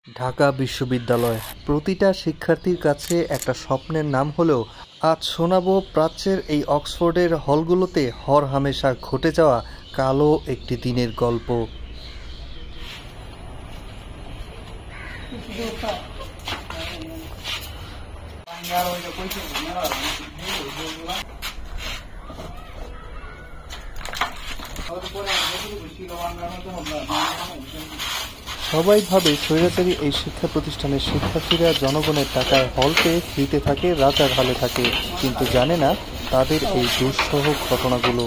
ঢাকা বিশ্ববিদ্যালয় প্রতিটা শিক্ষার্থীর কাছে একটা স্বপ্নের নাম হলেও আজ শোনাবো প্রাচ্যের এই অক্সফোর্ডের হলগুলোতে হরহামেশা ঘটে যাওয়া কালো একটি দিনের গল্প। সবাই ভাবে স্বৈরাচারী এই শিক্ষা প্রতিষ্ঠানের শিক্ষার্থীরা জনগণের টাকায় হল পেয়ে ফ্রিতে থাকে, রাজার হালে থাকে, কিন্তু জানে না তাদের এই দুঃসহ ঘটনাগুলো।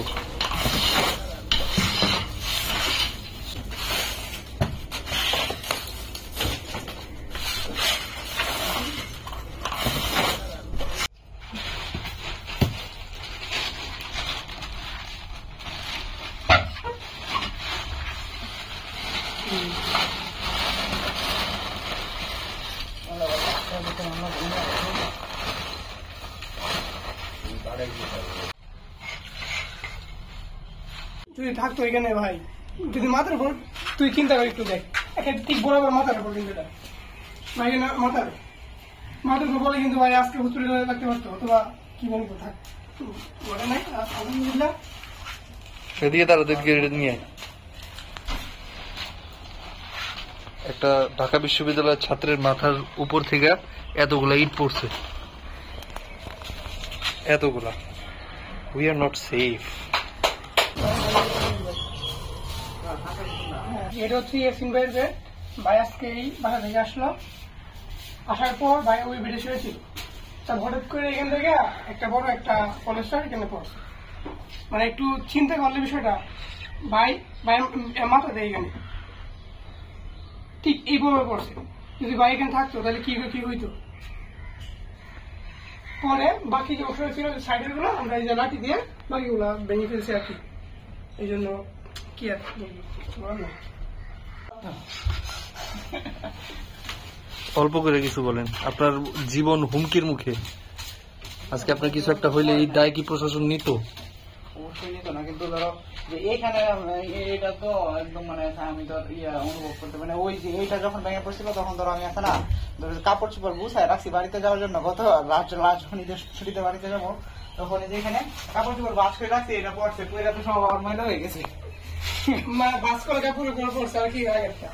যদি থাকতো এখানে ভাই, যদি মাথার উপর তুই চিন্তা করি একটু দেখ, একটা ঠিক বরাবর মাথার উপর কিন্তু ভাই মাথার উপর বলে কিন্তু ভাই আজকে হসপিটালে থাকতে পারতো, অথবা কি বলবো থাক বলে নাই। আলহামদুলিল্লাহ এদিকে তারা নিয়ে একটা ঢাকা বিশ্ববিদ্যালয়ের ছাত্রের মাথার উপর থেকে এতগুলা ইট পড়ছে, এতগুলা। We are not safe. এটা হচ্ছে ইয়াসিন ভাইয়ের বেড। ভাই আজকে এই বাসা থেকে আসলো, আসার পর ভাই ওই বেডে শুয়েছিল। তা হঠাৎ করে এখান থেকে একটা বড় একটা কলেস্টার এখানে পড়ছে। মানে একটু চিন্তা করলে বিষয়টা, ভাই মাথা দেয় এখানে ঠিক এইভাবে পড়ছে। যদি ভাই এখানে থাকতো তাহলে কি হইতো। পরে বাকি যে ওষুধ ছিল সাইডের গুলো আমরা এই যে লাঠি দিয়ে বাকিগুলা ভেঙে ফেলছি আর কি। এই জন্য কি আর বলবো না। অল্প করে কিছু বলেন, আপনার জীবন হুমকির মুখে। আজকে আপনার কিছু একটা হইলে এই দায় কি প্রশাসন নিত? অবশ্যই নিত না, কিন্তু ধরো যে এখানে এটা তো একদম মানে আমি তো অনুভব করতে মানে ওই যে এইটা যখন ভেঙে পড়ছিল তখন ধরো আমি আছে না কাপড় চোপড় গুছায় রাখছি বাড়িতে যাওয়ার জন্য। গত রাত যখন ঈদের ছুটিতে বাড়িতে যাবো তখন যেখানে কাপড় চোপড় বাস করে রাখছি এটা পড়ছে, পুরো তো সব ময়লা হয়ে গেছে। বাস করে কাপড় পড়ছে আর কি হয়ে গেছে।